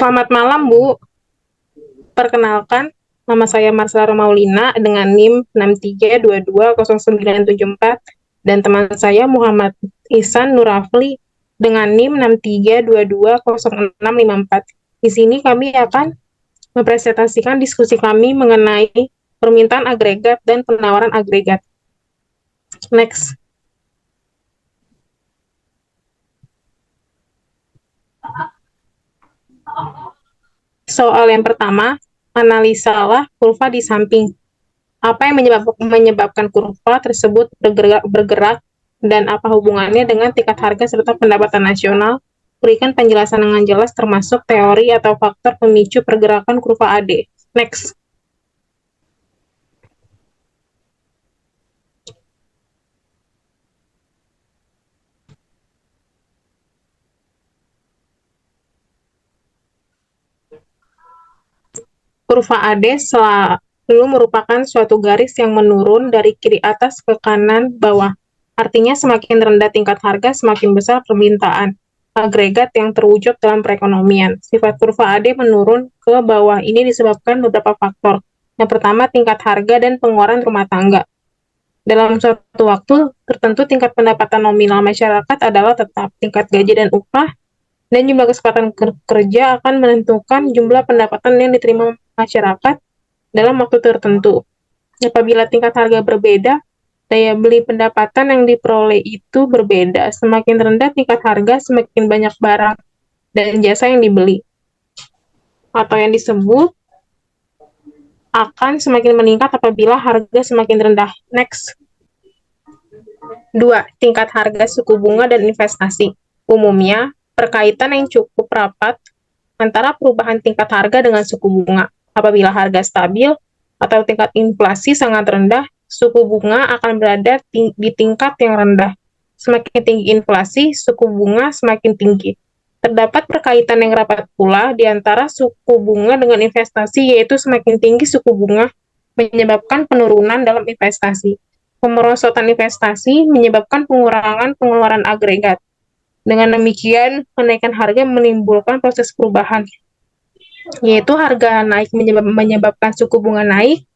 Selamat malam, Bu. Perkenalkan, nama saya Marsara Maulina dengan NIM 63220974 dan teman saya Muhammad Ihsan Nurafli dengan NIM 63220654. Di sini kami akan mempresentasikan diskusi kami mengenai permintaan agregat dan penawaran agregat. Next. Soal yang pertama, analisalah kurva di samping. Apa yang menyebabkan kurva tersebut bergerak dan apa hubungannya dengan tingkat harga serta pendapatan nasional? Berikan penjelasan dengan jelas termasuk teori atau faktor pemicu pergerakan kurva AD. Next. Kurva AD selalu merupakan suatu garis yang menurun dari kiri atas ke kanan bawah. Artinya semakin rendah tingkat harga, semakin besar permintaan agregat yang terwujud dalam perekonomian. Sifat kurva AD menurun ke bawah ini disebabkan beberapa faktor. Yang pertama, tingkat harga dan pengeluaran rumah tangga. Dalam suatu waktu tertentu, tingkat pendapatan nominal masyarakat adalah tetap. Tingkat gaji dan upah dan jumlah kesempatan kerja akan menentukan jumlah pendapatan yang diterima masyarakat dalam waktu tertentu. Apabila tingkat harga berbeda, daya beli pendapatan yang diperoleh itu berbeda. Semakin rendah tingkat harga, semakin banyak barang dan jasa yang dibeli. Atau yang disebut akan semakin meningkat apabila harga semakin rendah. Next. 2. Tingkat harga suku bunga dan investasi. Umumnya, perkaitan yang cukup rapat antara perubahan tingkat harga dengan suku bunga. Apabila harga stabil atau tingkat inflasi sangat rendah, suku bunga akan berada di tingkat yang rendah. Semakin tinggi inflasi, suku bunga semakin tinggi. Terdapat perkaitan yang rapat pula di antara suku bunga dengan investasi, yaitu semakin tinggi suku bunga menyebabkan penurunan dalam investasi. Pemerosotan investasi menyebabkan pengurangan pengeluaran agregat. Dengan demikian, kenaikan harga menimbulkan proses perubahan, yaitu harga naik menyebabkan suku bunga naik,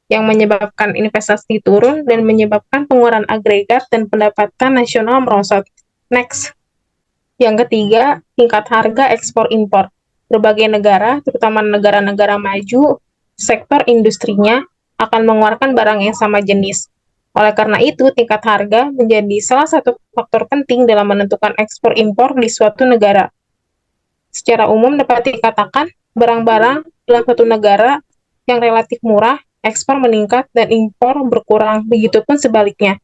yang menyebabkan investasi turun, dan menyebabkan pengeluaran agregat dan pendapatan nasional merosot. Next. Yang ketiga, tingkat harga ekspor-impor. Berbagai negara, terutama negara-negara maju, sektor industrinya akan mengeluarkan barang yang sama jenis. Oleh karena itu, tingkat harga menjadi salah satu faktor penting dalam menentukan ekspor-impor di suatu negara. Secara umum dapat dikatakan, barang-barang dalam suatu negara yang relatif murah, ekspor meningkat dan impor berkurang. Begitupun sebaliknya.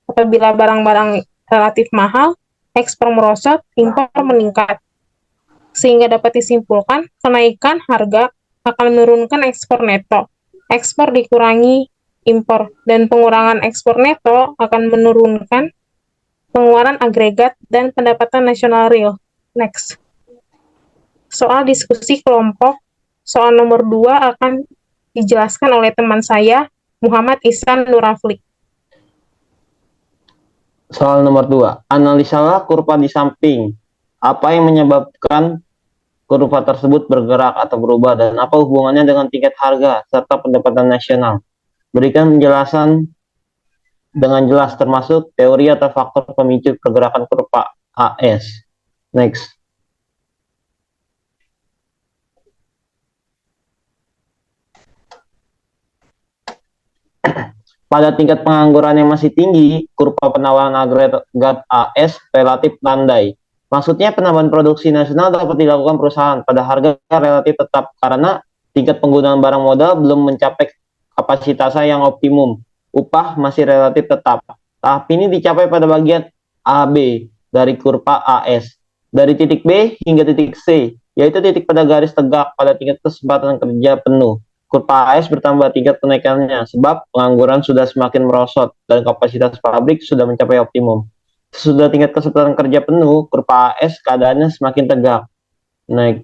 Apabila barang-barang relatif mahal, ekspor merosot, impor meningkat. Sehingga dapat disimpulkan, kenaikan harga akan menurunkan ekspor neto. Ekspor dikurangi impor, dan pengurangan ekspor neto akan menurunkan pengeluaran agregat dan pendapatan nasional real. Next. Soal diskusi kelompok, soal nomor 2 akan dijelaskan oleh teman saya, Muhammad Ihsan Nurafli. Soal nomor 2, analisalah kurva di samping. Apa yang menyebabkan kurva tersebut bergerak atau berubah dan apa hubungannya dengan tingkat harga serta pendapatan nasional? Berikan penjelasan dengan jelas termasuk teori atau faktor pemicu pergerakan kurva AS. Next. Pada tingkat pengangguran yang masih tinggi, kurva penawaran agregat AS relatif landai. Maksudnya penambahan produksi nasional dapat dilakukan perusahaan pada harga relatif tetap karena tingkat penggunaan barang modal belum mencapai kapasitasnya yang optimum. Upah masih relatif tetap. Tahap ini dicapai pada bagian AB dari kurva AS. Dari titik B hingga titik C, yaitu titik pada garis tegak pada tingkat kesempatan kerja penuh. Kurva AS bertambah tingkat kenaikannya sebab pengangguran sudah semakin merosot dan kapasitas pabrik sudah mencapai optimum. Sesudah tingkat kesempatan kerja penuh, kurva AS keadaannya semakin tegak. Naik.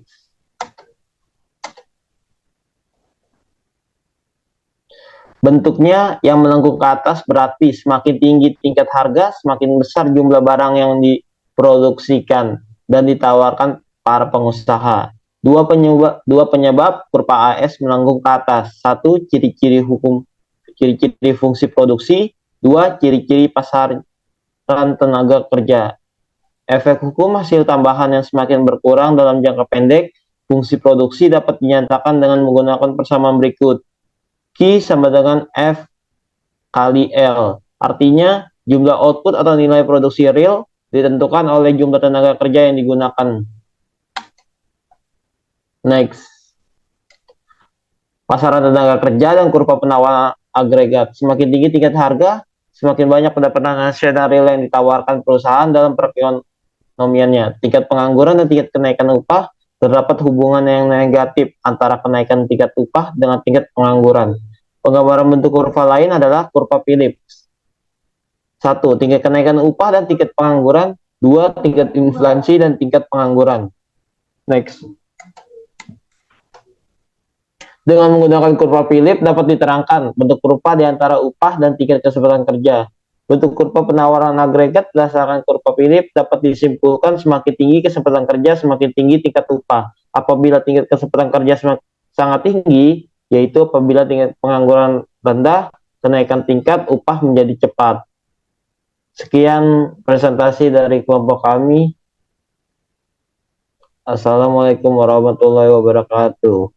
Bentuknya yang melengkung ke atas berarti semakin tinggi tingkat harga, semakin besar jumlah barang yang diproduksikan dan ditawarkan para pengusaha. Dua penyebab kurva AS melengkung ke atas. Satu, ciri-ciri fungsi produksi. Dua, ciri-ciri pasaran tenaga kerja. Efek hukum hasil tambahan yang semakin berkurang dalam jangka pendek. Fungsi produksi dapat dinyatakan dengan menggunakan persamaan berikut. Q sama dengan F kali L. Artinya, jumlah output atau nilai produksi real ditentukan oleh jumlah tenaga kerja yang digunakan. Next. Pasaran tenaga kerja dan kurva penawaran agregat. Semakin tinggi tingkat harga, semakin banyak pendapatan nasional real yang ditawarkan perusahaan dalam perekonomiannya. Tingkat pengangguran dan tingkat kenaikan upah terdapat hubungan yang negatif antara kenaikan tingkat upah dengan tingkat pengangguran. Penggambaran bentuk kurva lain adalah kurva Phillips. 1. Tingkat kenaikan upah dan tingkat pengangguran. 2. Tingkat inflasi dan tingkat pengangguran. Next. Dengan menggunakan kurva Phillips dapat diterangkan bentuk kurva di antara upah dan tingkat kesempatan kerja. Bentuk kurva penawaran agregat berdasarkan kurva Phillips dapat disimpulkan semakin tinggi kesempatan kerja, semakin tinggi tingkat upah. Apabila tingkat kesempatan kerja sangat tinggi, yaitu apabila tingkat pengangguran rendah, kenaikan tingkat upah menjadi cepat. Sekian presentasi dari kelompok kami. Assalamualaikum warahmatullahi wabarakatuh.